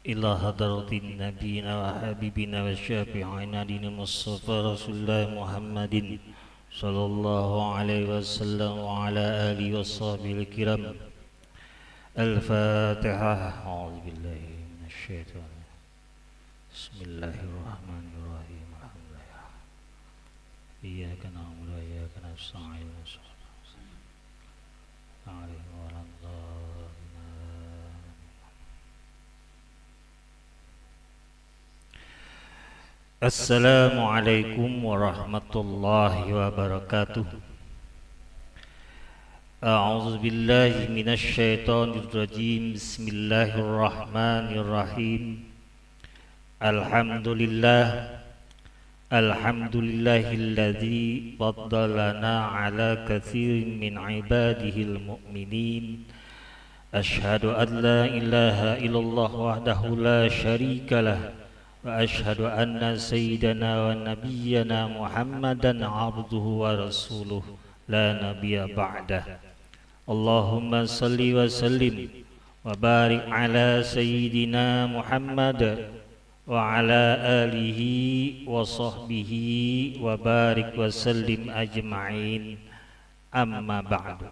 إلى حضرة نبينا وحبيبنا وشافعنا دين المصطفى رسول الله محمد صلى الله عليه وسلم وعلى آله وصحبه الكرام. الفاتحة. أعوذ بالله من الشيطان. بسم الله الرحمن الرحيم. الحمد لله. إياك نعبد وإياك نستعين. Assalamualaikum warahmatullahi wabarakatuh. A'udzu billahi minasy syaithanir rajim. Bismillahirrahmanirrahim. Alhamdulillahilladzi faddalana ala katsirin min ibadihil mu'minin. Asyhadu an la ilaha illallah wahdahu la syarikalah wa asyhadu anna sayyidana wa nabiyyana Muhammadan abduhu wa rasuluh la nabiyya ba'dah. Allahumma salli wa sallim wa barik ala sayyidina Muhammad wa ala alihi wa sahbihi wa barik wa sallim ajma'in. Amma ba'du.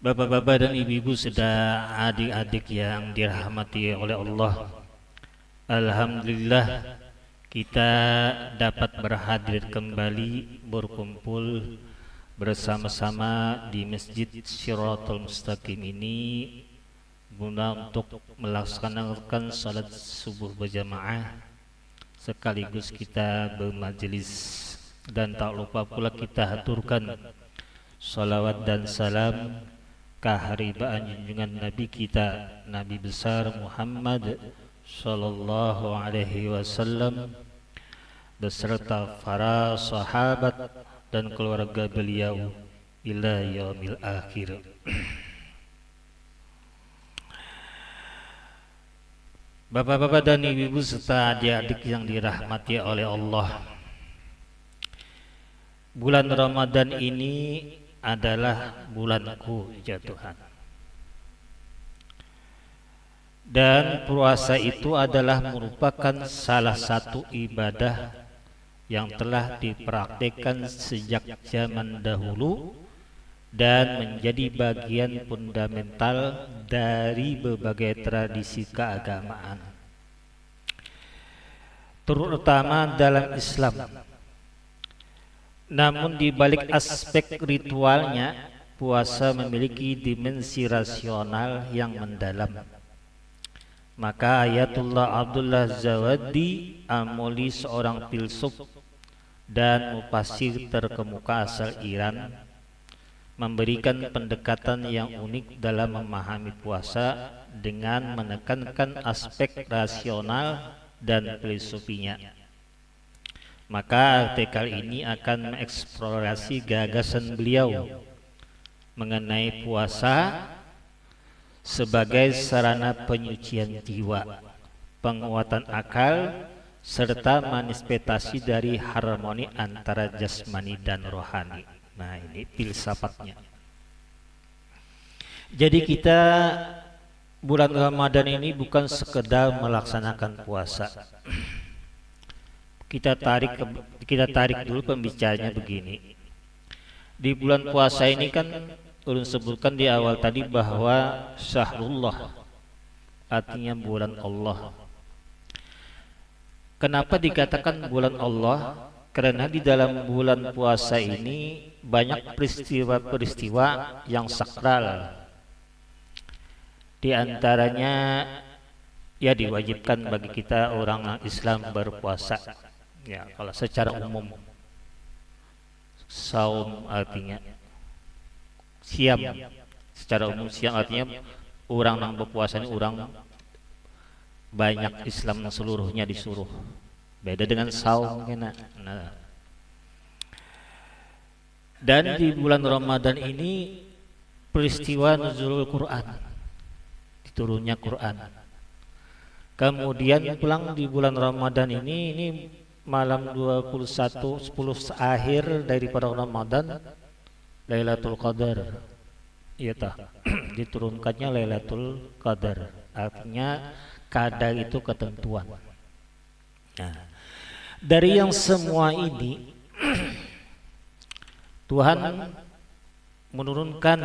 Bapak-bapak dan ibu-ibu serta adik-adik yang dirahmati oleh Allah, alhamdulillah kita dapat berhadir kembali berkumpul bersama-sama di Masjid Shirathul Mustaqim ini guna untuk melaksanakan salat subuh berjamaah sekaligus kita bermajelis, dan tak lupa pula kita haturkan salawat dan salam keharibaan junjungan Nabi kita, Nabi besar Muhammad sallallahu alaihi wasallam beserta para sahabat dan keluarga beliau ila yaumil akhir. Bapak-bapak dan ibu-ibu serta adik-adik yang dirahmati oleh Allah, bulan Ramadan ini adalah bulanku ya Tuhan, dan puasa itu adalah merupakan salah satu ibadah yang telah dipraktikkan sejak zaman dahulu dan menjadi bagian fundamental dari berbagai tradisi keagamaan, terutama dalam Islam. Namun di balik aspek ritualnya, puasa memiliki dimensi rasional yang mendalam. Maka Ayatullah Abdullah Zawadi Amoli, seorang filsuf dan mufasir terkemuka asal Iran, memberikan pendekatan yang unik dalam memahami puasa dengan menekankan aspek rasional dan filosofinya. Maka artikel ini akan mengeksplorasi gagasan beliau mengenai puasa sebagai sarana penyucian jiwa, penguatan akal, serta manifestasi dari harmoni antara jasmani dan rohani. Nah, ini filsafatnya. Jadi kita bulan Ramadan ini bukan sekedar melaksanakan puasa. Kita tarik dulu pembicaranya begini. Di bulan puasa ini kan ulun sebutkan di awal tadi bahwa syahrullah artinya bulan Allah. Kenapa dikatakan bulan Allah? Karena di dalam bulan puasa ini banyak peristiwa-peristiwa yang sakral. Di antaranya ya diwajibkan bagi kita orang Islam berpuasa. Ya, kalau secara umum saum artinya siam, secara umum siam artinya orang yang berpuasa ini orang banyak Islam seluruhnya disuruh. Beda dengan saum kena. Nah. Dan di bulan Ramadan ini peristiwa nuzulul Quran, diturunnya Quran. Kemudian pulang di bulan Ramadan ini malam 21 10 akhir daripada Ramadan, Lailatul Qadar. Iya tah. Diturunkannya Lailatul Qadar. Artinya qadar itu ketentuan. Nah, dari yang semua ini Tuhan menurunkan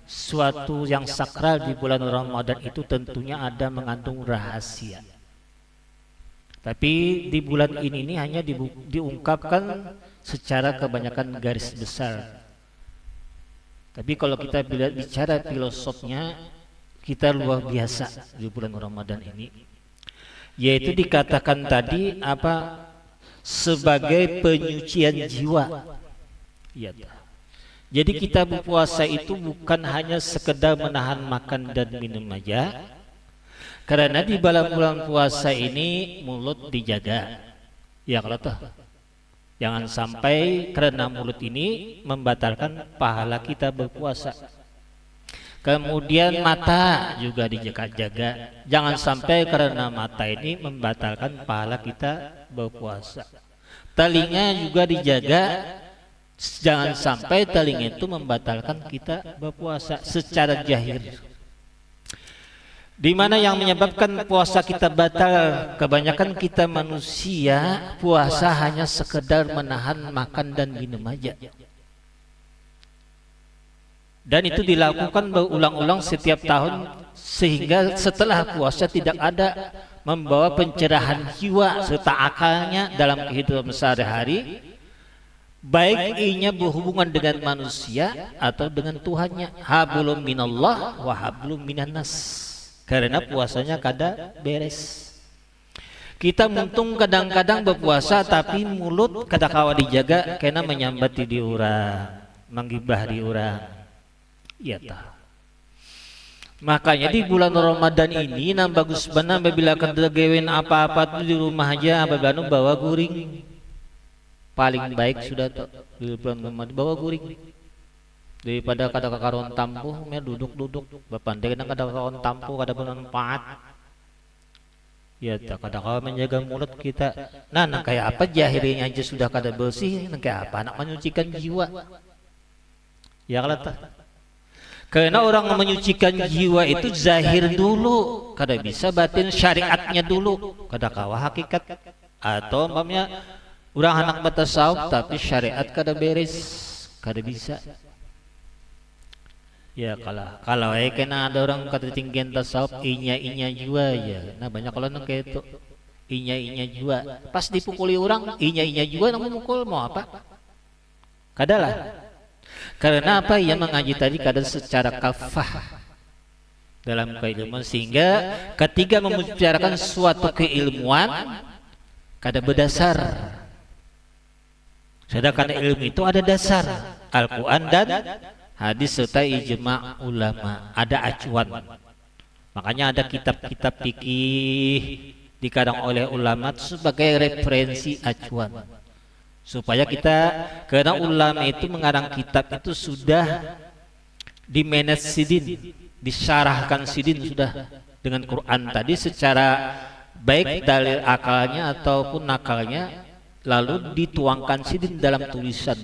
suatu yang sakral di bulan Ramadan itu tentunya ada mengandung rahasia. Tapi di bulan ini hanya diungkapkan secara kebanyakan garis besar. Tapi kalau kita bicara filosofnya, kita luar biasa di bulan Ramadan ini. Yaitu dikatakan tadi apa? Sebagai penyucian jiwa. Ya. Jadi kita berpuasa itu bukan hanya sekedar menahan makan dan minum aja. Karena di bulan puasa ini mulut dijaga. Ya kalau toh. Jangan sampai karena mulut ini membatalkan pahala kita berpuasa. Kemudian mata juga dijaga-jaga. Jangan sampai karena mata ini membatalkan pahala kita berpuasa. Telinga juga dijaga. Jangan sampai telinga itu membatalkan kita berpuasa secara zahir. Di mana yang menyebabkan puasa kita batal? Kebanyakan kita manusia puasa hanya sekedar menahan makan dan minum aja. Dan itu dilakukan berulang-ulang setiap tahun sehingga setelah puasa tidak ada membawa pencerahan jiwa serta akalnya dalam kehidupan sehari-hari, baik inya berhubungan dengan manusia atau dengan Tuhannya. Hablum minallah wa hablum minan nas. Karena puasanya kada beres. Kita muntung kadang-kadang berpuasa tapi mulut kada kawa dijaga karena menyambati di orang, menggibah di orang. Iya tah. Makanya di bulan Ramadan ini nam bagus benar bila kada gewen apa-apa tuh di rumah aja apabila bawa guring. Paling baik sudah tuh di bulan Ramadan bawa guring. Daripada kada kakaron tampuh me duduk-duduk bapandai nang kada kakaron tampuh kada bermanfaat. Ya tak kada kawa menjaga mulut kita. Nah kayak apa jahirnya aja sudah kada bersih, nang kayak apa nak menyucikan jiwa. Ya kalau tak. Karena orang menyucikan jiwa itu zahir dulu, kada bisa batin syariatnya dulu, kada kawa hakikat. Atau umpamanya orang anak batasawuf tapi syariat kada beres, kada bisa. Ya kalau kena ada orang kata tinggian tasawuf inya jua ya. Nah banyak kalau nang kayak itu inya jua. Pas dipukuli orang inya jua nang memukul mau apa? Kadalah. Karena apa yang mengaji tadi kada secara kafah dalam keilmuan sehingga ketika membicarakan suatu keilmuan kada berdasar. Sedangkan ilmu itu ada dasar Al-Quran dan hadis serta ijma' ulama, ada acuan. Makanya ada kitab-kitab fikih dikarang oleh ulama sebagai referensi acuan. Supaya kita, karena ulama itu mengarang kitab itu sudah dimanage sidin, disyarahkan sidin sudah dengan Quran tadi secara baik dalil akalnya ataupun nakalnya, lalu dituangkan sidin dalam tulisan.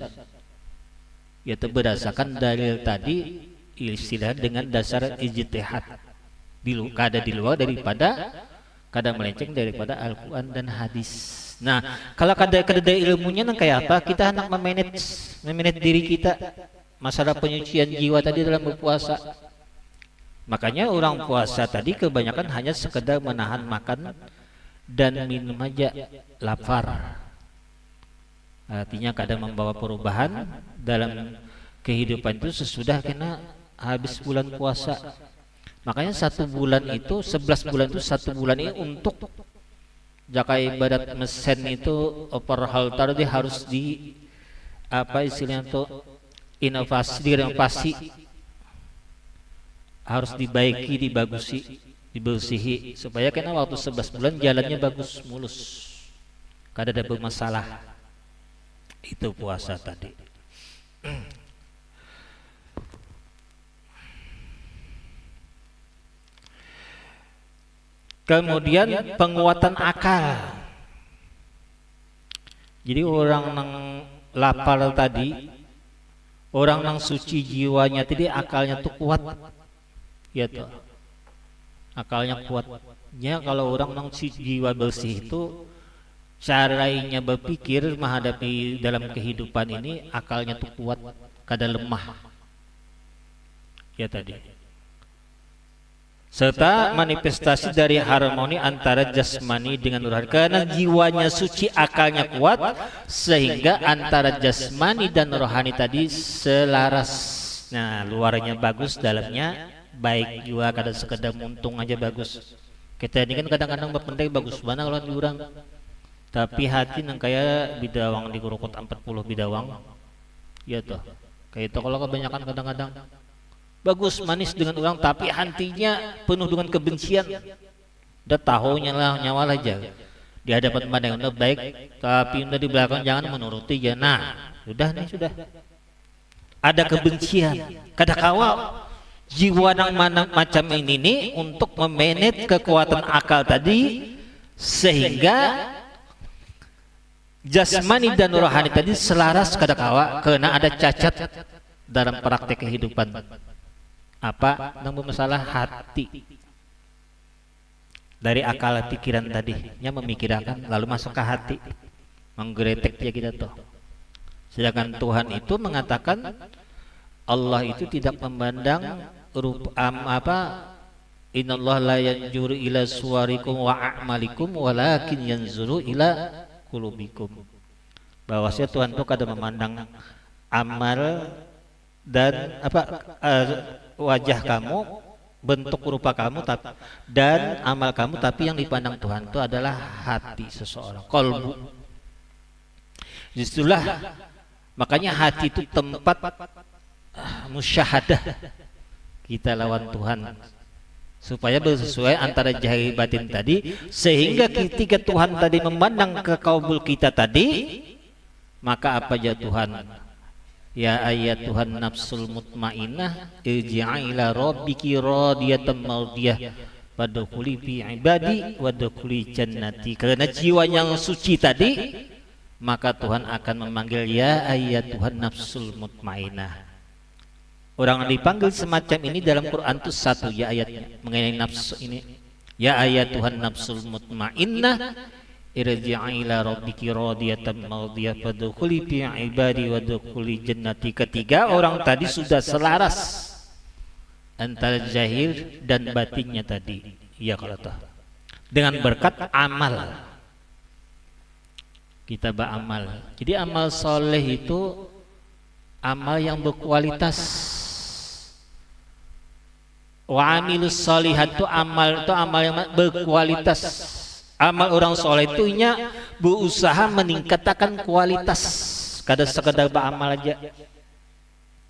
Yaitu berdasarkan dalil tadi istilah dengan dasar ijtihad kada di luar daripada kada melenceng daripada Al-Quran dan hadis. Nah kalau kada ilmunya nang kayak apa kita hendak memanage diri kita masalah penyucian jiwa tadi dalam berpuasa. Makanya orang puasa tadi kebanyakan hanya sekedar menahan makan dan minum aja, lapar. Artinya kadang membawa perubahan dalam kehidupan itu sesudah kena habis bulan puasa. Makanya 1 bulan itu 11 bulan itu 1 bulan ini untuk jaka ibadat mesen itu per hal tadi harus di apa istilahnya itu inovasi harus dibaiki, dibersihi supaya kena waktu 11 bulan jalannya bagus mulus. Kada ada bermasalah. Itu puasa tadi. Kemudian penguatan akal. Jadi orang yang lapar tadi Orang yang suci jiwanya tadi akalnya tuh kuat, ya tuh. Akalnya kuatnya kalau orang yang jiwa bersih itu caranya berpikir menghadapi dalam kehidupan ini akalnya tuh kuat, kada lemah. Ya tadi. Serta manifestasi dari harmoni antara jasmani dengan rohani. Karena jiwanya suci, akalnya kuat, sehingga antara jasmani dan rohani tadi selaras. Nah, luarnya bagus, dalamnya baik juga, kadang sekedar muntung aja bagus. Kita ini kan kadang-kadang berpendek bagus banget kalau diurang. Tapi hati nang kayak bidawang di kurukut 40 bidawang. Ya tuh. Kayak itu kalau kebanyakan kadang-kadang bagus manis dengan orang tapi hatinya penuh dengan kebencian. Udah tahunya lah nyawal aja. Di hadapan pandang udah baik, tapi udah di belakang jangan menuruti ya. Nah, sudah nih sudah. Ada kebencian. Kada kawal jiwa nang mana macam ini nih untuk memanage kekuatan akal tadi sehingga jasmani dan rohani tadi selaras kada kawa, karena ada cacat dalam praktek kehidupan. Apa nang masalah hati dari akal pikiran tadi nya memikirkan lalu masuk ke hati menggretek ya kita tuh. Sedangkan Tuhan itu mengatakan Allah itu tidak memandang innallaha la yanzuru ila suwarikum wa a'malikum walakin yanzuru ila qulubikum. Bahwasanya Tuhan itu kada memandang amal dan wajah kamu, bentuk rupa kamu dan amal kamu, tapi yang dipandang Tuhan itu adalah hati seseorang, qalbu. Justrulah makanya hati itu tempat musyahadah kita lawan Tuhan supaya bersesuai antara zahir batin tadi, sehingga ketika Tuhan tadi memandang ke qalbu kita tadi, maka apa aja Tuhan? Ya ayat Tuhan nafsul mutmainnah irji'i ila rabbiki radiyatan mardiyah wadkhuli fi ibadi wadkhuli jannati. Karena jiwa yang suci tadi, maka Tuhan akan memanggil ya ayat Tuhan nafsul mutmainnah. Orang yang dipanggil semacam ini dalam Quran itu satu ya ayatnya mengenai nafsu ini. Ya ayat Tuhan nafsul mutmainnah irji'i ila rabbiki radiyatan mardiyah fadkhuli fi ibadi wadkhuli jannati. Ketiga orang tadi sudah selaras antara zahir dan batinnya tadi. Ya kalau tahu. Dengan berkat amal. Kita beramal. Jadi amal soleh itu amal yang berkualitas. Wa amilus solihat itu amal yang berkualitas. Amal orang soleh itu nya berusaha meningkatkan kualitas, kada sekedar beramal aja.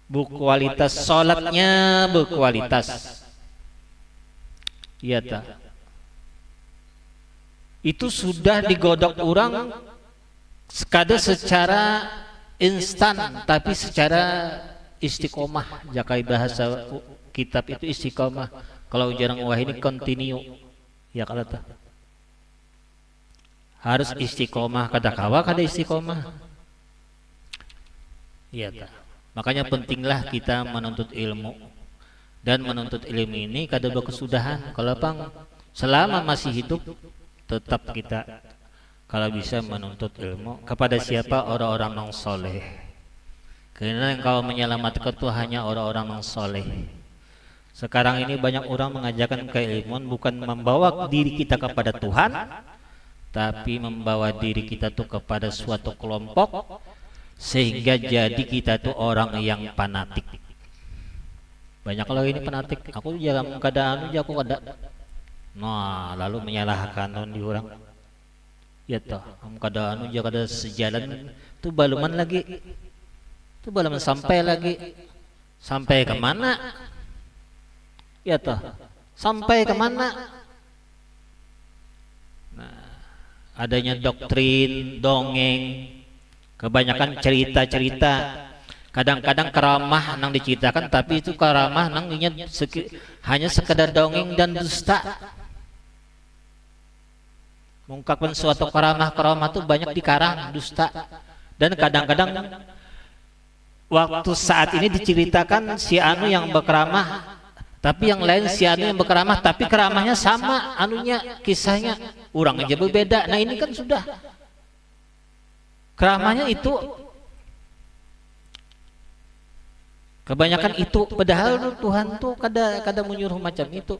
Berkualitas, salatnya berkualitas. Iya tak? Itu sudah digodok orang kada secara instan, tapi secara istiqomah. Jakai bahasa kitab itu istiqomah. Kalau jarang wah ini continue. Ya kalau tak? Harus istiqomah, kada kawa kada istiqomah. Iya tak. Makanya pentinglah kita menuntut ilmu, dan menuntut ilmu ini kada berkesudahan. Kalau pang selama masih hidup tetap kita kalau bisa menuntut ilmu kepada siapa? Orang-orang yang soleh. Karena yang kau menyelamatkan itu hanya orang-orang yang soleh. Sekarang ini banyak orang mengajarkan keilmuan bukan membawa diri kita kepada Tuhan, tapi membawa diri kita tuh kepada suatu kelompok, sehingga jadi kita tuh orang yang fanatik. Banyak kalau ini fanatik, aku jangan keadaan aja aku kada. Nah, lalu menyalahkan di orang. Ya toh, kamu keadaan aja kada sejalan, tuh baluman lagi, tuh baluman sampai lagi, sampai kemana? Ya toh, sampai kemana? Adanya doktrin, dongeng, kebanyakan cerita-cerita. Kadang-kadang keramah nang diceritakan, tapi itu keramah nang hanya sekedar dongeng dan dusta. Mengungkapkan suatu keramah itu banyak dikarang, dusta. Dan kadang-kadang waktu saat ini diceritakan si anu yang berkeramah, tapi yang lain si anu yang berkeramah, tapi keramahnya sama anunya, kisahnya orang aja berbeda. Nah ini kan sudah keramahnya itu kebanyakan itu, padahal Tuhan tuh kada menyuruh macam itu.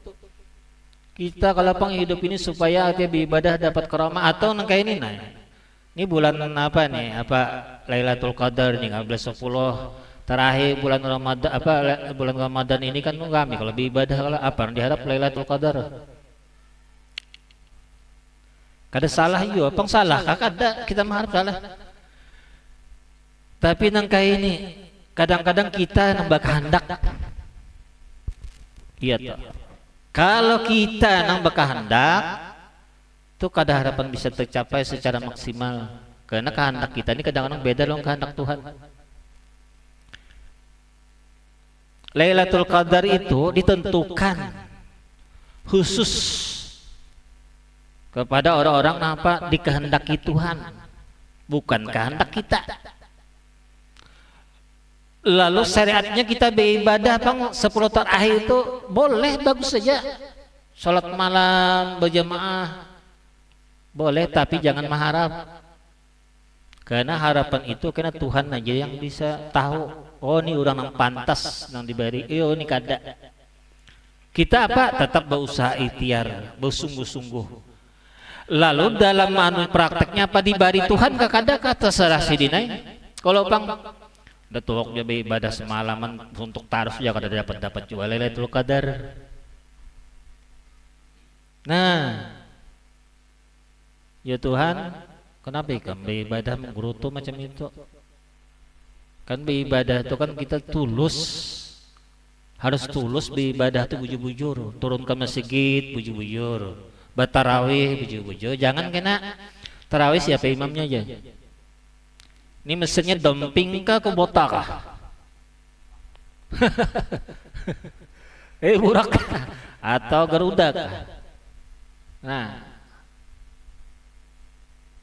Kita kalau penghidup ini supaya dia beribadah dapat keramah atau nang kayak ini. Nah ini bulan apa nih, apa Lailatul Qadar nih, 10 terakhir bulan Ramadan, apa bulan Ramadan ini kan kami kalau beribadah kalau apa diharap Lailatul Qadar. Kada salah yo, pang salah kada kita mengharap salah. Tapi nang kayak ini kadang-kadang kita nambah kehendak. Iya toh. Kalau kita nambah kehendak, itu kada harapan bisa tercapai secara maksimal. Karena kehendak kita ini kadang-kadang beda dengan kehendak Tuhan. Lailatul Qadar itu ditentukan khusus kepada orang-orang apa dikehendaki Tuhan, bukan kehendak kita. Lalu syariatnya kita beribadah bang 10 terakhir itu boleh, bagus saja. Salat malam berjamaah boleh, tapi jangan mengharap. Karena harapan itu karena Tuhan aja yang bisa tahu. Oh ini orang yang pantas yang diberi. Oh ini kada. Kita apa? Tetap berusaha ikhtiar, bersungguh-sungguh. Lalu dalam prakteknya apa diberi Tuhan kada terserah sidinai. Kalau bang udah tuh dia beribadah semalaman untuk taruh ya kada dapat juga Lailatul Qadar. Nah, ya Tuhan, kenapa ikan beribadah menggerutu macam itu? Kan beribadah itu kan kita tulus, harus tulus beribadah itu bujur-bujur, turun ke masjid bujur-bujur, batarawih bujur-bujur, jangan kena tarawih siapa imamnya aja. Ini mesinnya dumping kah kubota kah? Burak atau Garuda kah? Nah,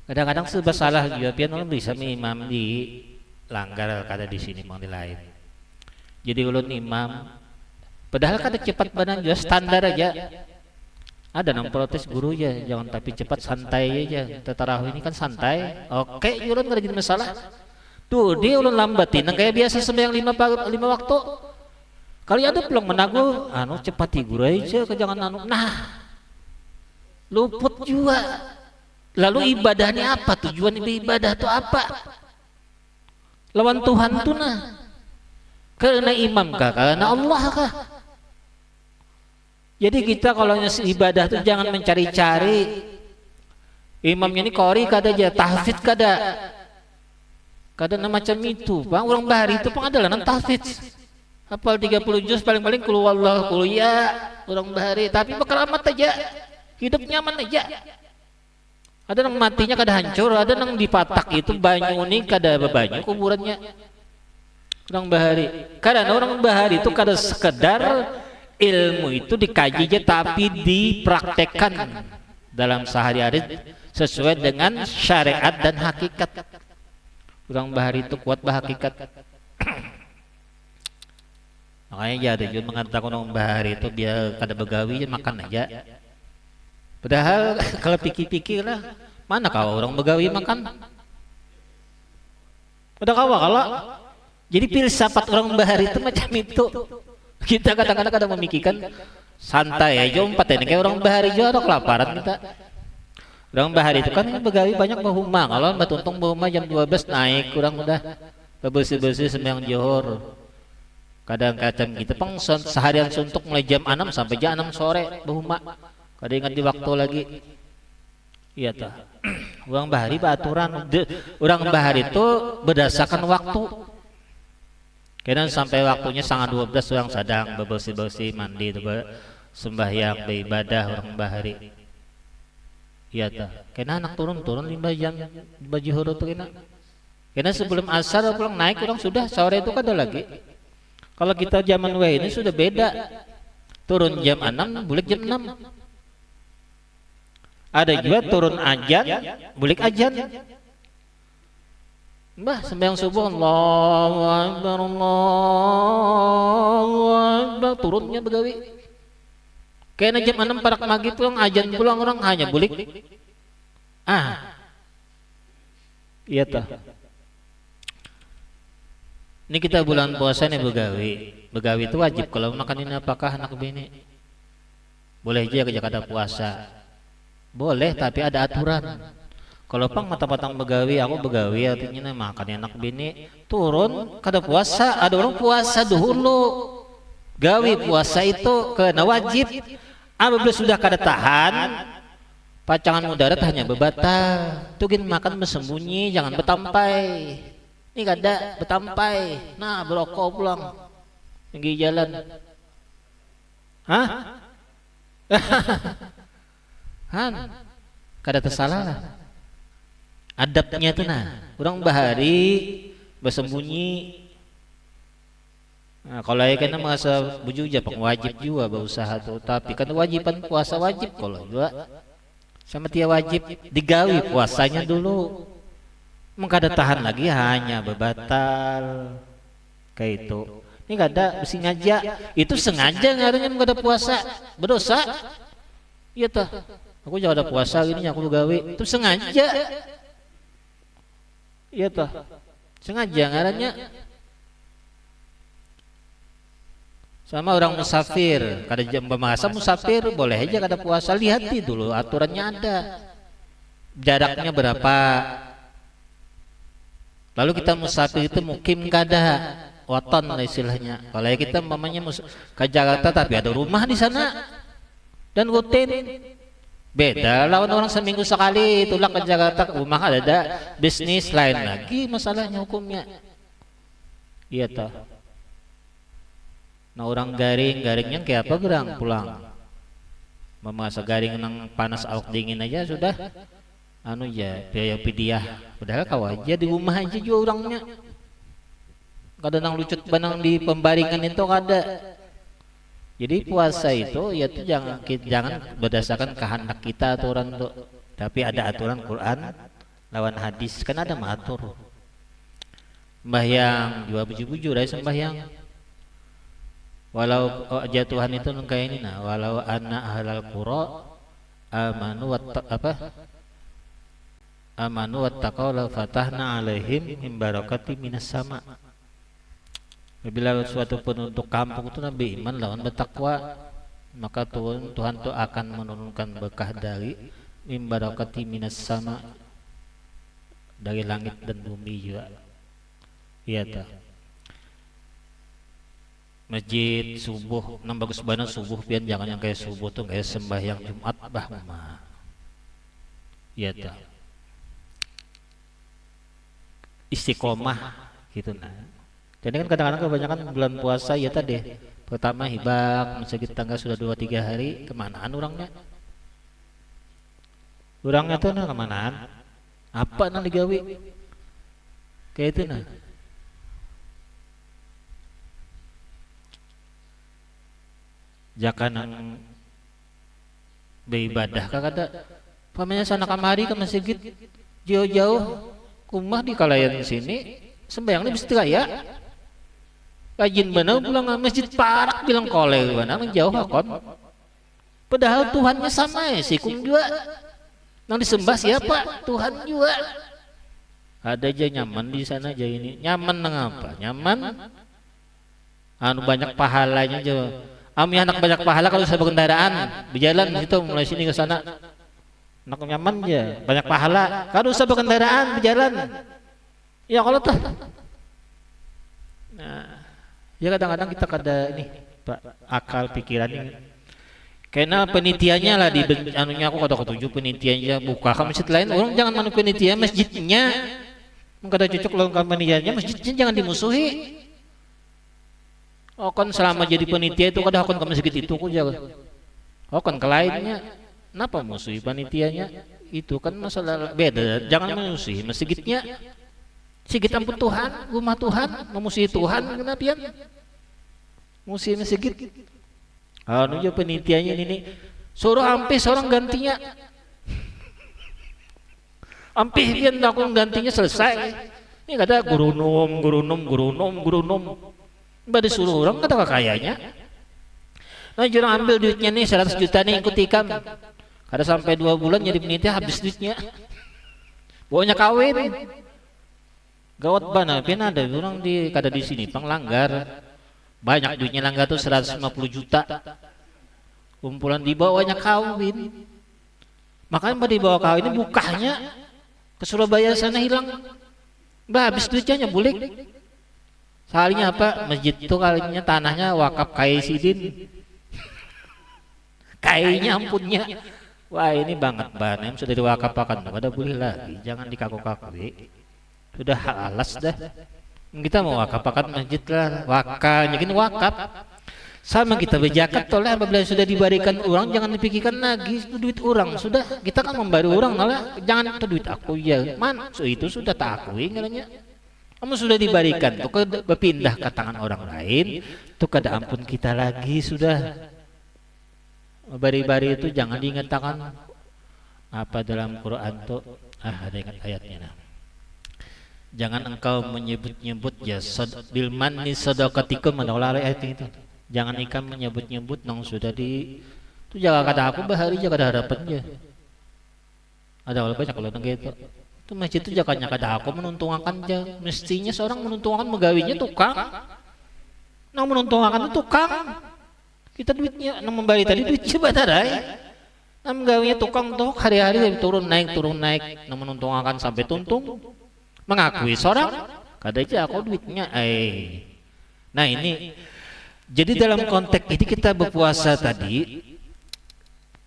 kadang-kadang serba salah juga pian ulun bisa imam di langgar kada di sini mang di lain. Jadi ulun imam padahal kada cepat badan juga standar aja. Ada nang protes guru ya, jangan tapi cepat santai aja. Tarawih ini kan santai. Oke, ulun kada jadi masalah. Tuh dia ulun lambatin nang kayak biasa sembahyang 5 waktu. Kali ada pulang menagu, anu cepat tidur aja ke jangan anu. Nah, luput juga. Lalu ibadahnya apa? Tujuan ibadah itu apa? Lawan Tuhan tuh nah. Karena imam kah? Karena Allah kah? Jadi kita kalau ibadah tuh jangan mencari-cari. Imamnya ini qori kada aja, tahfidz kada. Kada macam itu. Bang orang bahari itu pun adalah nang tahfidz. Hafal 30 juz paling-paling qul huwallahu qul ya orang bahari, tapi bekeramat aja. Hidup nyaman aja. Ada nang matinya kada hancur, ada nang dipatak itu banyu ini kada bebanyu kuburannya. Orang bahari. Karena orang bahari itu kada sekedar ilmu itu dikaji aja, tapi dipraktekkan dalam sehari-hari sesuai dengan syariat dan hakikat. Orang bahari itu kuat berhakikat. Makanya jadi juga mengatakan orang bahari itu biar kada begawi makan aja. Padahal kalau pikir-pikir lah, mana kau orang begawi makan? Udah kalau jadi filsafat orang bahari itu macam itu. Kita kadang-kadang kadang memikirkan santai aja umpat ini kayak orang bahari juga ada kelaparan kita. Orang bahari itu kan begawi banyak bahuma. Kalau batuntung bahuma jam 12 naik kurang udah bersih-bersih sembahyang johor. Kadang-kadang kita pang seharian suntuk mulai jam 6 sampai jam 6 sore bahuma. Kada ingat di waktu lagi. Iya toh. Orang bahari beraturan. Orang bahari itu berdasarkan waktu. Karena sampai waktunya setengah 12 orang sedang bersih-bersih mandi sembahyang beribadah orang bahari. Iya toh. Karena anak turun-turun 5 jam baju huru tuh kena. Karena sebelum asar pulang naik orang sudah sore itu kada lagi. Kalau kita zaman ini sudah beda. Turun jam 6, bulik jam 6. Ada juga turun ajan, bulik ajan. Mbah sembahyang subuh Allahu Akbar Allahu Akbar turunnya begawi. Kayaknya jam 6 parak maghrib pulang ajan pulang orang hanya bulik. Iya tah. Ini kita bulan puasa nih begawi. Begawi itu wajib kalau makan ini apakah anak bini? Boleh aja kerja kada puasa. Boleh tapi ada aturan. Kalau pang mata-matang begawi, aku begawi artinya makan anak bini turun kada puasa. Ada orang puasa dulu. Gawi puasa itu kena wajib. Apabila sudah kada tahan, pacangan mudarat hanya bebatal. Tugin makan bersembunyi, jangan betampai. Ini kada betampai. Nah berokok pulang pinggir jalan. Hah? Han, kada tersalah lah. Adabnya tuh nah, orang bahari bersembunyi. Nah, kalau ayah kena masa buju japang wajib juga berusaha tuh, tapi kan wajiban puasa wajib kalau juga sama dia wajib digawi puasanya dulu. Mengkada tahan lagi hanya bebatal kayak itu. Ini gak ada besi ngajak, itu sengaja ngaruhnya mengkada puasa berdosa. Iya toh, aku jangan ada puasa gini aku begawi, itu sengaja. Iya toh, sengaja ngarannya. Sama orang musafir, kada jam masa musafir boleh aja kada puasa, lihati dulu aturannya ada. Jaraknya berapa? Lalu kita musafir itu mukim kada, waton lah istilahnya. Kalau kita mamanya ke Jakarta tapi ada rumah di sana dan rutin. Beda lawan orang seminggu sekali tulang ke Jakarta rumah ada bisnis lain lagi masalahnya hukumnya. Iya toh. Nah orang garingnya kayak apa gerang pulang. Memasak garing nang panas awak dingin aja sudah. Anu ya biaya pidiah. Padahal kau aja di rumah aja juga orangnya. Kada nang lucut banang di pembaringan itu kada. Jadi puasa itu ya tuh jangan berdasarkan kehendak kita atau orang tuh. Tapi ada aturan Quran lawan hadis kan ada matur. Sembahyang juga buju-buju dari sembahyang. Walau jatuhan itu kayak ini nah, walau anna ahlal qura amanu wattaqau la fatahna alaihim min barakati minas sama. Bila suatu penduduk kampung itu nabi iman lawan bertakwa, maka Tuhan itu akan menurunkan berkah dari min barakati minas sama, dari langit dan bumi juga. Iya tak. Masjid subuh nang bagus banget subuh pian jangan yang kayak subuh tuh kayak sembahyang Jumat bah mah. Iya tak. Istiqomah gitu nah. Jadi kan kadang-kadang kebanyakan bulan puasa ya tadi. Pertama hibak masjid tangga sudah 2-3 hari kemanaan orangnya? Orangnya tuh nah kemanaan? Apa nang digawi? Kayak itu nah. Jaka nang beribadah kakada. Pamanya sana kamari ke masjid jauh-jauh. Kumah di kalayan sini sembahyangnya bisa teraya. Rajin benar pulang masjid parak bilang kolej benar jauh akon. Padahal Tuhannya sama ya sih kum juga. Nang disembah siapa? Tuhan juga. Ada aja nyaman di sana aja ini. Nyaman nang apa? Nyaman. Anu banyak pahalanya aja. Ami anak banyak pahala kalau saya berkendaraan di jalan itu mulai sini ke sana. Anak nyaman aja, banyak pahala. Kalau usah berkendaraan berjalan, ya kalau tuh. Nah, ya kadang-kadang kita kada ini, Pak, akal pikiran ini. Karena penitiannya lah di anunya aku kada ketujuh penitiannya buka ke masjid lain. Orang jangan manu penitia masjidnya. Kada cocok lawan penitiannya masjidnya jangan dimusuhi. Oh kan selama jadi penitia itu kada akan ke masjid itu aku jaga. Oh kan ke lainnya. Kenapa musuhi panitianya? Itu kan masalah beda. Jangan memusuhi masjidnya. Sigit ampun Tuhan, rumah Tuhan, memusuhi Tuhan kenapa ya? Musuhi masjid. Anu aja penitianya ini suruh ampih seorang gantinya. Ampih pian aku gantinya selesai. Ini kata guru nom. Mbak disuruh orang kata kayaknya. Nah jurang ambil duitnya nih 100 juta nih ikut ikam. Kada sampai 2 bulan jadi penitia habis duitnya. Bawanya kawin. Gawat bana, pian ada orang kada di sini panglanggar. Banyak duitnya langgar tuh 150 juta. Kumpulan di bawahnya kawin. Makanya mbak di bawah kawin ini bukanya ke Surabaya sana hilang. Mbak habis duitnya bulik. Soalnya apa? Masjid itu kalinya tanahnya wakaf Kai Sidin. Kayaknya ampunnya. Wah ini banget banem sudah diwakapakan. Pada boleh lagi. Jangan dikaku-kakui. Sudah alas dah. Kita mau wakapakan masjid lah. Wakaf. Jadi wakaf. Sama kita berjakat toleh apabila sudah diberikan orang jangan dipikirkan lagi itu duit orang. Sudah kita kan memberi orang malah jangan itu duit aku ya. Man, so itu sudah tak akui ngalanya. Kamu sudah diberikan, tuh berpindah ke tangan orang lain, tuh kada ampun kita lagi sudah. Bari-bari itu jangan diingatkan apa dalam Quran tuh ada ingat ayatnya. Nah. Jangan engkau menyebut-nyebut ya bil manni sadaqatikum menolak ayat itu. Jangan ikam menyebut-nyebut nong sudah di itu jaga kata aku bahari jaga ada harapannya. Ada orang banyak kalau gitu. Itu masjid itu jakanya kada aku menuntungkan aja. Mestinya seorang menuntungkan megawinya tukang. Nang menuntungkan itu tukang. Kita duitnya nang membari tadi duit coba tarai. Nang megawinya tukang tuh hari-hari turun naik nang menuntungkan sampai tuntung. Mengakui seorang kada aja aku duitnya Nah ini jadi dalam konteks ini kita berpuasa tadi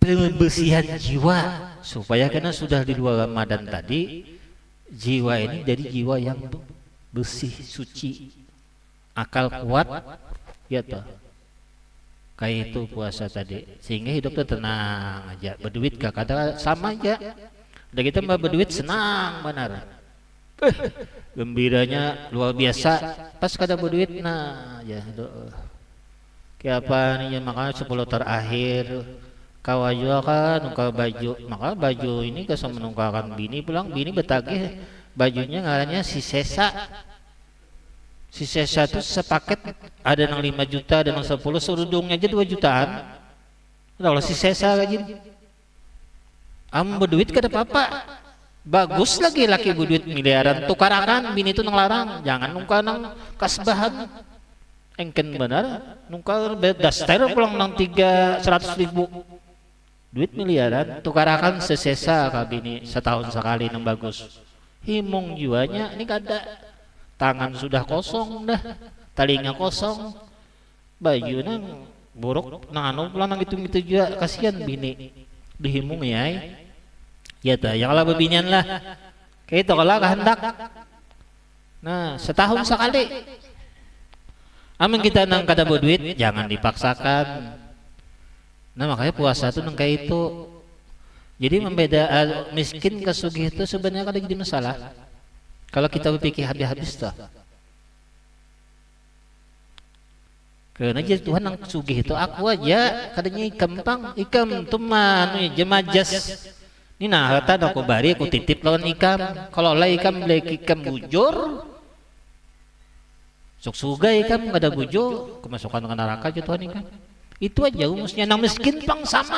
pembersihan jiwa supaya karena sudah di luar Ramadan tadi jiwa ini jadi jiwa yang bersih suci akal kuat ya toh kayak itu puasa tadi sehingga hidupnya tenang aja berduit gak kata sama aja udah kita mbak berduit senang benar gembiranya luar biasa pas kada berduit nah ya kayak apa nih makanya 10 terakhir kawaju kan nungkal baju maka baju ini kesem menungkakan bini pulang bini betagih bajunya ngarannya si Sesa itu sepaket ada yang 5 juta ada yang 10 serudungnya aja 2 jutaan kalau si Sesa aja berduit kada apa-apa bagus lagi laki berduit miliaran tukarakan bini itu ngelarang jangan nungkal nang kasbahan engken benar nungkal daster pulang nang 300.000 duit miliaran tukarakan sesesa kabini setahun sekali nang bagus himung jiwanya ini kada tangan sudah kosong dah telinga kosong baju nang buruk nang anu pulang nang itu juga kasihan bini dihimung ya ta yang lah bebinian lah kayak itu kalau kehendak nah setahun sekali amin kita nang kada berduit jangan dipaksakan. Nah makanya puasa itu nang kayak itu. Jadi membeda miskin ke sugih itu sebenarnya kada jadi masalah. Kalau kita berpikir habis-habis tuh. Karena jadi Tuhan nang sugih itu aku aja kadanya ikam teman jemajas. Ini nah harta aku bari aku titip lawan ikam. Kalau lah ikam beli ikam bujur sok suga ikam kada bujo kemasukan ke neraka aja Tuhan ikam itu aja umusnya nang miskin pang sama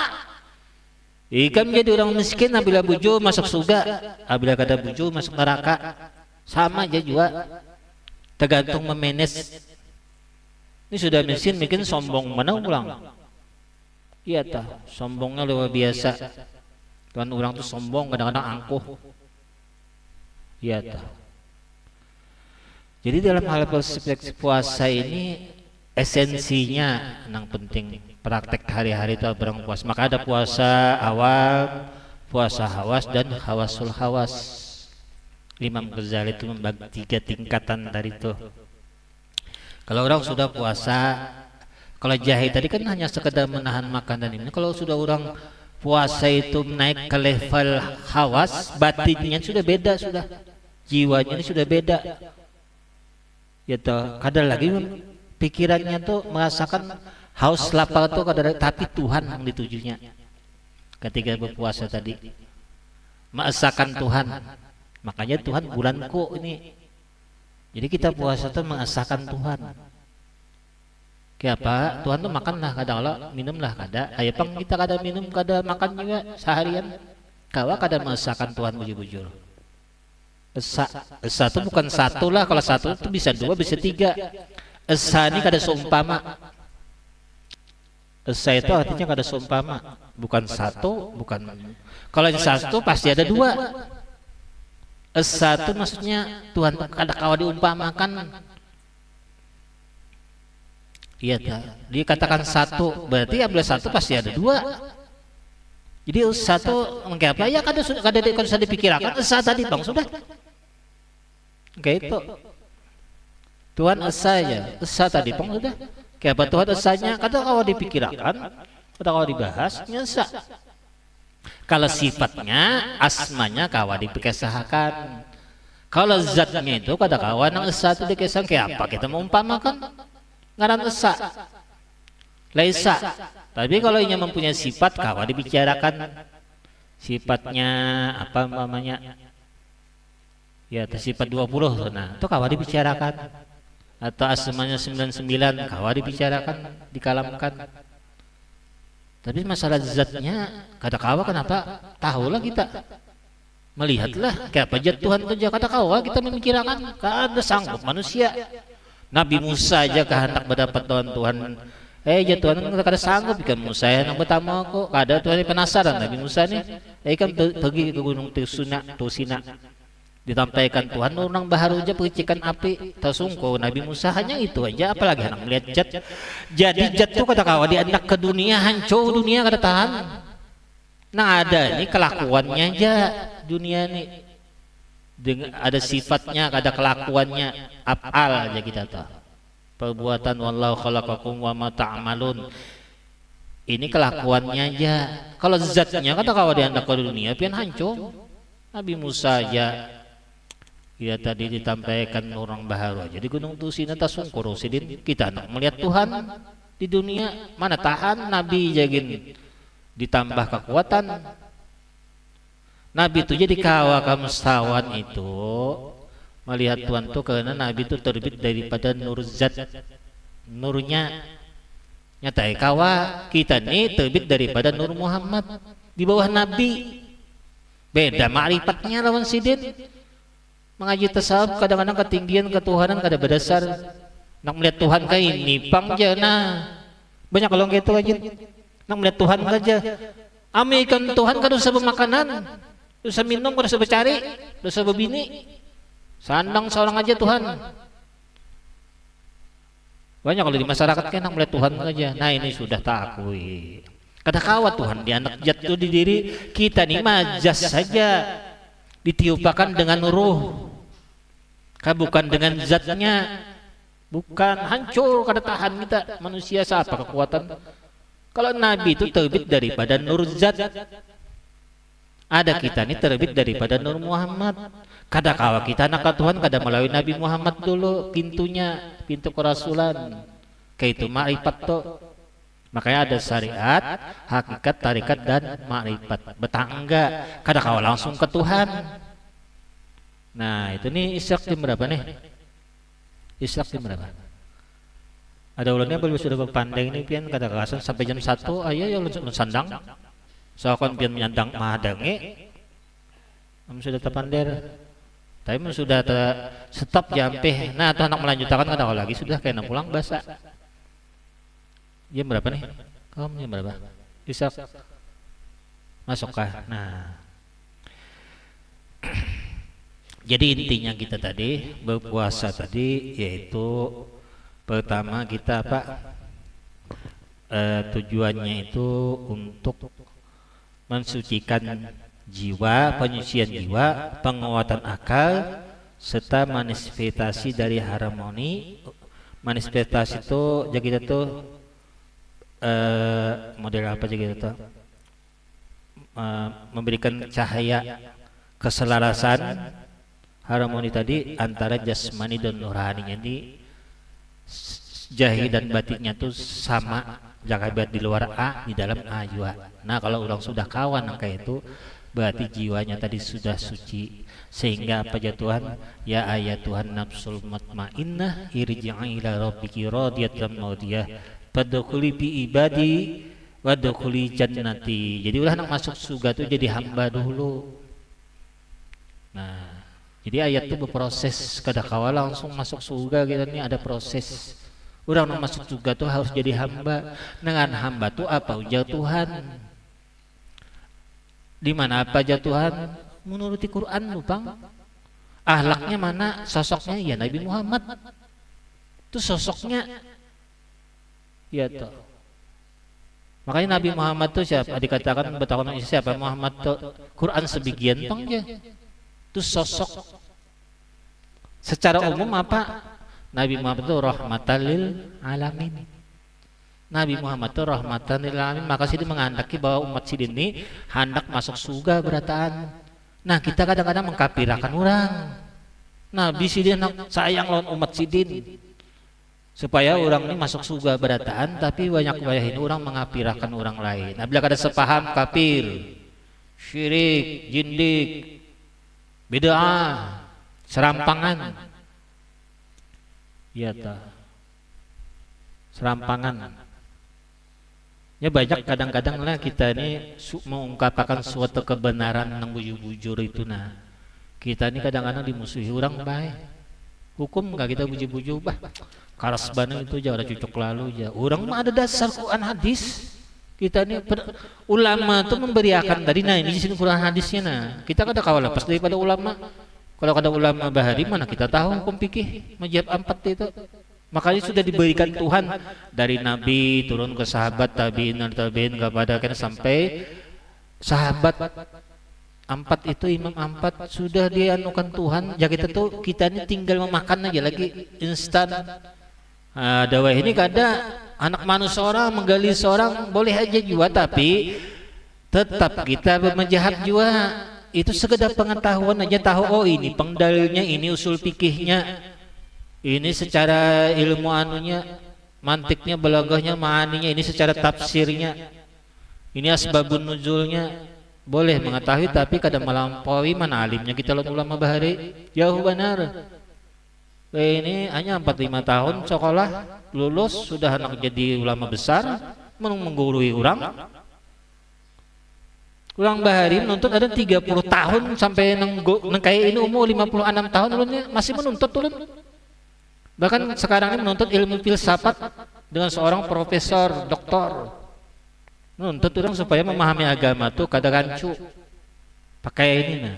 ikam jadi orang miskin apabila bujo masuk suga apabila kada bujo masuk neraka sama aja juga tergantung memanage ini sudah miskin mungkin sombong mana ulang iya tah sombongnya luar biasa Tuhan orang tuh sombong kadang-kadang angkuh iya tah. Jadi dalam hal perspektif puasa ini esensinya yang penting praktek hari-hari itu berang puasa. Maka ada puasa awal, puasa hawas dan hawasul hawas. Imam Ghazali itu membagi 3 tingkatan dari itu. Kalau orang sudah puasa, kalau jahit tadi kan hanya sekedar menahan makan dan ini. Kalau sudah orang puasa itu naik ke level hawas, batinnya sudah beda sudah, jiwanya ini sudah beda. Ya toh, kadang lagi pikirannya tuh merasakan haus lapar tuh kadang tapi Tuhan yang ditujunya. Ketika berpuasa tadi, merasakan Tuhan. Makanya Tuhan bulanku ini Jadi kita puasa itu mengesahkan Tuhan. Kayak apa? Tuhan tuh makanlah kada Allah, minumlah kada. Ayo pang kita kada minum, kada makan juga seharian. Kawa kada mengesahkan Tuhan bujur-bujur. Esa, esa itu bukan satu lah. Kalau satu itu bisa dua, bisa tiga. Esa ini kada seumpama. Esa itu artinya kada seumpama. Bukan satu, bukan. Kalau yang satu pasti ada dua. Esa itu maksudnya Tuhan kada kawa diumpamakan. Iya, dia katakan satu, berarti apabila satu pasti ada dua. Jadi satu mengapa apa? Ya kada usah dipikirkan. Esa tadi bang sudah. Kayak itu. Tuhan esa ya, esa tadi bang sudah. Kayak apa Tuhan esanya? Kada kawa dipikirkan, kada kawa dibahas, nyesa. Kalau sifatnya, asmanya kawa dipikirkan. Kalau zatnya itu kada kawa nang esa itu dikisah. Kayak apa kita mau umpamakan? Ngaran esa, laisa. Tapi kalau ini mempunyai sifat kawa dibicarakan. Sifatnya apa namanya? Ya, sifat 20. Nah, itu kawa dibicarakan. Atau asmanya 99 kawa dibicarakan, dikalamkan. Tapi masalah zatnya kada kawa, kenapa? Tahulah kita. Melihatlah kayak apa zat Tuhan itu kada kawa kita memikirkan. Kada sanggup manusia. Nabi Musa aja kehendak mendapat Tuhan. Ya Tuhan kada sanggup ikan Musa yang pertama kok. Kada Tuhan penasaran Nabi Musa nih. Kan pergi ke gunung Tusina. Ditampaikan Tuhan orang baharu aja percikan api tersungko. Nabi Musa hanya itu aja, apalagi anak melihat zat. Jadi zat itu kada kawa dianak ke dunia, hancur dunia kada tahan. Nah ada ini kelakuannya aja dunia ini. Ada sifatnya, ada kelakuannya, af'al aja kita tahu. Perbuatan wallahu khalaqakum wa ma ta'malun. Ini kelakuannya aja. Kalau zatnya kata kawa dianak ke dunia pian hancur. Nabi Musa aja ya tadi ditampaikan orang baharu aja di gunung Tusina tasungkur sidin. Kita nak melihat Tuhan di dunia, mana tahan Nabi jagin ditambah kekuatan. Nabi itu jadi kawa kamustawan itu melihat Tuhan itu karena Nabi itu terbit daripada nur zat, nurnya. Nyata kawa kita nih terbit daripada nur Muhammad di bawah Nabi. Beda ma'rifatnya lawan sidin. Mengaji tasawuf kadang-kadang ketinggian ketuhanan kada berdasar. Nak melihat Tuhan kayak ini pang jana. Banyak kalau gitu aja. Nak melihat Tuhan aja. Amikan Tuhan kada usah bermakanan. Dosa minum, dosa bercari, dosa berbini. Sandang seorang aja Tuhan. Banyak kalau di masyarakat kan melihat Tuhan aja. Nah ini sudah tak akui. Kada kawa Tuhan di anak zat itu di diri kita nih majas saja. Ditiupakan dengan ruh. Bukan dengan zatnya. Bukan, hancur kada tahan kita manusia siapa kekuatan. Kalau Nabi itu terbit daripada nur zat. Ada kita ini terbit daripada Nur Muhammad. Kada kawa kita anak Tuhan kada melalui Nabi Muhammad dulu pintunya, pintu kerasulan. Kayak itu ma'rifat tuh. Makanya ada syariat, hakikat, tarikat dan ma'rifat. Betangga, kada kawa langsung ke Tuhan. Nah itu nih isyak jam berapa nih? Isyak jam berapa? Ada ulangnya belum sudah berpandang ini pian kada kerasan sampai jam 1. Ayo ya sandang. Soalnya pian menyandang mahadange, sudah terpandir, tapi sudah stop jampe. Nah, tuh anak melanjutkan kada lagi sudah kena pulang basa. Jam berapa nih? Kamu jam berapa? Isak masuk kah? Nah, jadi intinya kita tadi berpuasa tadi yaitu pertama kita apa? Tujuannya itu untuk mensucikan jiwa, penyucian jiwa, penguatan akal, serta manifestasi dari harmoni. Manifestasi itu jadi kita tuh model apa jadi kita tuh memberikan cahaya keselarasan harmoni tadi antara jasmani dan nurani. Jadi zahir dan batinnya tuh sama. Jangan buat di luar A, di dalam A juga. Nah kalau orang sudah kawan kayak itu, berarti jiwanya tadi sudah suci. Sehingga apa ya Tuhan? Ya ayat Tuhan nafsul mutmainnah irji'i ila rabbiki radiyatan mardiyah fadkhuli fi ibadi wadkhuli jannati. Jadi ulah nak masuk surga tuh jadi hamba dulu. Nah, jadi ayat itu berproses, kada kawal langsung masuk surga kita nih ada proses. Orang nak masuk surga tuh harus jadi hamba. Dengan hamba tuh apa ujar Tuhan? Di mana apa aja Tuhan? Menuruti Quran lupang. Ahlaknya mana? Sosoknya ya Nabi Muhammad. Itu sosoknya. Ya toh. Makanya Nabi Muhammad tuh siapa? Dikatakan betapa siapa Muhammad tuh Quran sebagian tong ya. Itu sosok. Secara umum apa? Nabi Muhammad itu rahmatan lil alamin. Nabi Muhammad itu rahmatan lil alamin. Maka sini menghendaki bahwa umat sidin ini hendak masuk surga berataan. Nah kita kadang-kadang mengkapirakan orang. Nabi sidin sayang lawan umat sidin supaya orang ini masuk surga berataan, tapi banyak bayahin orang mengapirakan orang lain. Nah bila kada sepaham kafir, syirik, jindik, bid'ah, serampangan. Iya ta. Serampangan. Ya banyak kadang-kadang lah kita ini mengungkapkan suatu kebenaran yang bujur-bujur itu nah. Kita ini kadang-kadang dimusuhi orang baik. Hukum enggak kita bujur-bujur bah. Karas bana itu aja ada cucuk lalu aja. Orang mah ada dasar Quran hadis. Kita ini ulama tuh memberiakan tadi nah ini di sini Quran hadisnya nah. Kita kada kawal lepas daripada ulama. Kalau ada ulama bahari mana kita tahu hukum fikih mazhab 4 itu. Makanya sudah diberikan Tuhan dari Nabi turun ke sahabat tabiin kepada kan sampai sahabat 4 itu imam 4 sudah dianukan Tuhan. Ya kita ini tinggal memakan aja lagi instan. Dawah ini kada anak manusia orang menggali seorang boleh aja jua tapi tetap kita bermajahat jua. Itu sekedar pengetahuan aja tahu oh ini pengdalilnya ini usul fikihnya ini secara ilmu anunya mantiknya balaghahnya maaninya ini secara tafsirnya ini asbabun nuzulnya boleh mengetahui tapi kadang melampaui mana alimnya kita ulama bahari jauh benar. Ini hanya 45 tahun sekolah lulus sudah anak jadi ulama besar menggurui orang. Ulang bahari menuntut ada 30 tahun sampai kayak ini umur 56 tahun ulunnya masih menuntut ulun. Bahkan sekarang ini menuntut ilmu filsafat dengan seorang profesor, doktor. Menuntut orang supaya memahami agama tuh kada rancu. Pakai ini nah.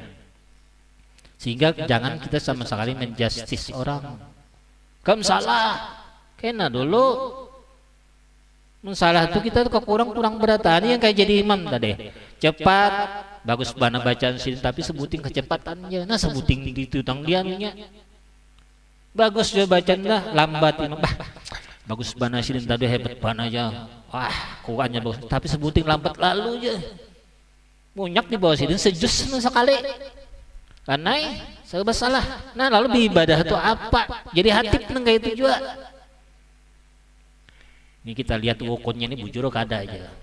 Sehingga jangan kita sama sekali menjustis orang. Kamu salah. Kena dulu. Salah itu kita tuh kurang berataan yang kayak jadi imam tadi. Cepat, bagus bana bacaan sini tapi sebutin kecepatannya. Nah sebutin itu tang diamnya. Bagus dia bacaan dah lambat imam. Bagus bana sini tadi hebat bana aja. Wah, kuannya bagus tapi sebutin lambat lalu aja. Munyak di bawah sini sejus sekali. Karena serba salah. Nah lalu beribadah itu apa? Jadi hatib nengah itu juga. Ini kita lihat rukunnya ini bujur kada aja.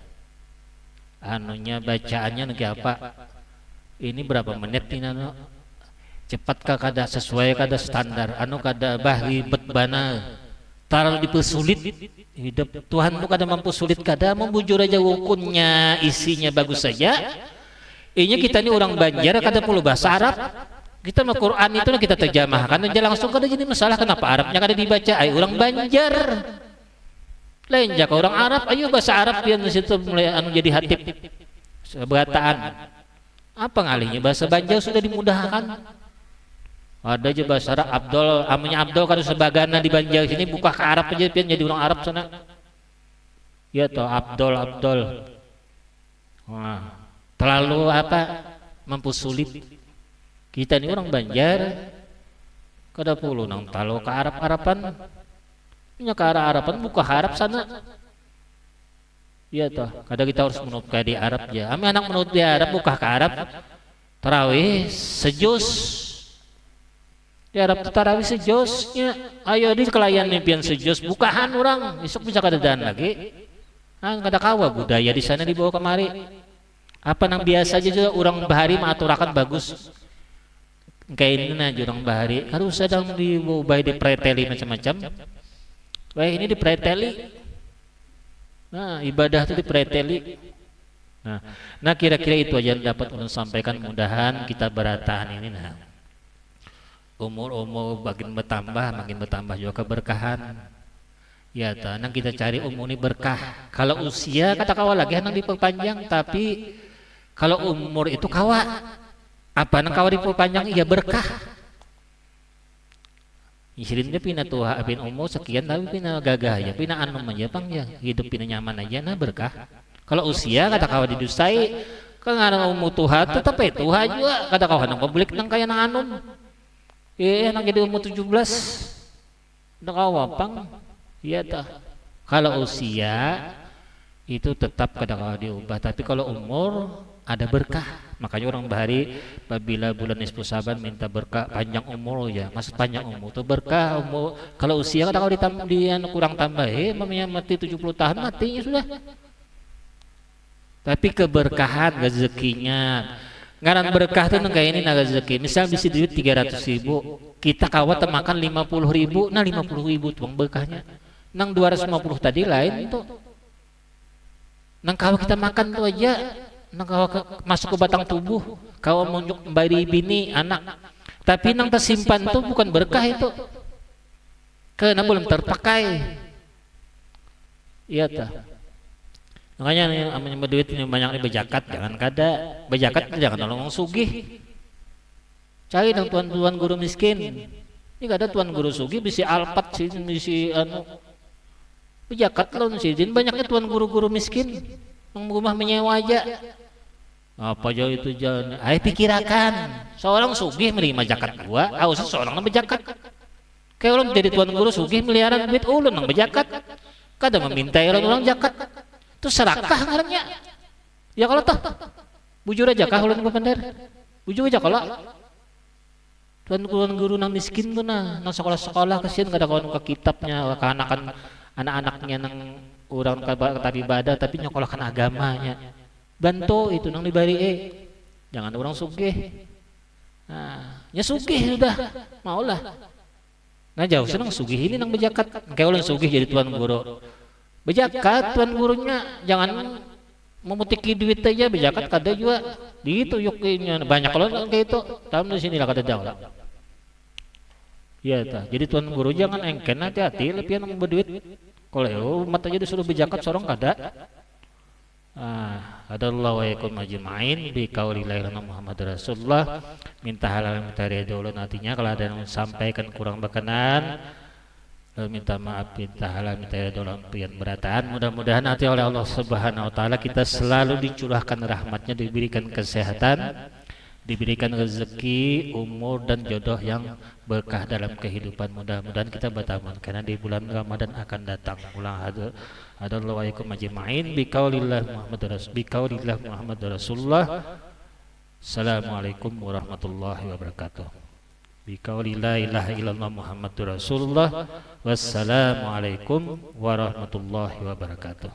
Anunya bacaannya nanti apa? Ini berapa menit ini anu? Cepatkah kada sesuai kada standar? Anu kada bahri betbana. Taruh dipersulit hidup Tuhan tu kada mampu sulit kada membujur aja rukunnya isinya bagus saja. Ini kita ini orang Banjar kada perlu bahasa Arab. Kita mau Quran itu kita terjemahkan aja langsung kada jadi masalah kenapa Arabnya kada dibaca? Ay orang Banjar. Lain jaka orang Arab, ayo bahasa Arab dia situ mulai anu jadi hatib seberataan. Apa ngalihnya bahasa Banjar sudah dimudahkan. Ada aja bahasa Arab Abdul, amanya Abdul kan sebagana di Banjar sini buka ke Arab aja pian jadi orang Arab sana. Ya toh Abdul. Wah, terlalu apa? Mempersulit. Kita ini orang Banjar kada perlu nang talo ke Arab-Araban. Nya ke arah Araban buka Arab sana. Iya toh, kadang kita harus menurut di Arab ya. Kami anak menurut di Arab buka ke Arab. Tarawih sejus. Di Arab tarawih sejusnya. Ayo di kelayan impian sejus bukahan orang. Besok bisa kada dan lagi. Kada kawa budaya di sana dibawa kemari. Apa nang biasa aja juga orang bahari mah aturakan bagus kayak ini nah orang bahari harus sedang diubah di preteli macam-macam. Baik ini di preteli. Nah ibadah itu di preteli. Nah kira-kira itu aja yang dapat ulun sampaikan, mudahan kita beratahan ini nah. Umur makin bertambah juga keberkahan. Ya nang kita cari umur ini berkah. Kalau usia kata kawa lagi nang diperpanjang, tapi kalau umur itu kawa apa nang kawa diperpanjang iya berkah. Isirin dia pina tua pin umur sekian tapi pina gagah ya pina anom aja bang ya hidup pina nyaman aja nah berkah. Kalau usia kata kawa didustai kan ada umur tuha tetap tuha juga kata kawa nang publik nang kaya nang anom. Nang jadi umur 17 nang kawa pang. Iya tah. Kalau usia itu tetap kadang-kadang diubah, tapi kalau umur ada berkah. Makanya orang bahari apabila bulan nisfu Saban minta berkah panjang umur ya. Maksud panjang umur itu berkah umur. Kalau usia kadang-kadang kurang tambah, mamanya mati 70 tahun matinya sudah. Tapi keberkahan rezekinya. Ngaran berkah tuh kayak ini nah rezeki. Misal bisa duit 300.000, kita kawat makan 50.000, nah 50.000 tuang berkahnya. Nang 250 tadi lain tuh. Nang kawa kita makan tuh aja, nang kawa masuk ke batang tubuh, kawa munjuk bari bini anak. Tapi nang tersimpan tuh bukan berkah itu. Karena belum terpakai. Iya tah. Makanya yang berduit ini banyak bejakat, jangan kada. Bejakat jangan nolong sugih. Cari dong tuan-tuan guru miskin. Ini kada tuan guru sugih bisi alpat sih bisi anu. Bejakat loh sih, banyaknya tuan guru-guru miskin yang rumah menyewa aja. Apa jauh itu jalan? Ayo pikirakan, seorang sugih menerima zakat gua, ausah seorang nang bejakat. Kayak orang jadi tuan guru sugih miliaran duit ulun nang bejakat. Kada meminta orang zakat. Itu serakah ngarannya. Ya kalau toh bujur aja kah ulun ke bandar. Bujur aja kalau tuan guru nang miskin tuh nang sekolah-sekolah kesian kada kawan ke kitabnya, ke anak-anaknya nang orang tadi ibadah tapi nyokolahkan agamanya. Bantu itu nang dibari jangan orang sugih. Nah, ya sugih sudah maulah. Nah jauh senang sugih ini nang bejakat. Kayak orang sugih jadi tuan guru. Bejakat tuan gurunya jangan memutiki duit aja bejakat kada juga. Gitu yukinya banyak kalau kayak itu. Tahun di sini lah kada jauh lah. Iya tah. Jadi tuan guru jangan engken hati-hati lebih yang berduit. Kalau umat aja disuruh bejakat sorong kada. Adallahu wa yakum ajmain bi qaulillah Muhammad Rasulullah. Minta halal minta ridho ulun artinya kalau ada yang sampaikan kurang berkenan minta maaf, minta halal minta ridho ulun pian berataan. Mudah-mudahan hati oleh Allah Subhanahu wa taala kita selalu dicurahkan rahmatnya, diberikan kesehatan, diberikan rezeki, umur dan jodoh yang berkah dalam kehidupan. Mudah-mudahan kita bertaman karena di bulan Ramadan akan datang. Ulang hadallahu wa yakum ajmain bi qaulillah Muhammad Rasulullah. Assalamualaikum warahmatullahi wabarakatuh. Bi qaulillah ilaha illallah Muhammadur Rasulullah. Wassalamualaikum warahmatullahi wabarakatuh.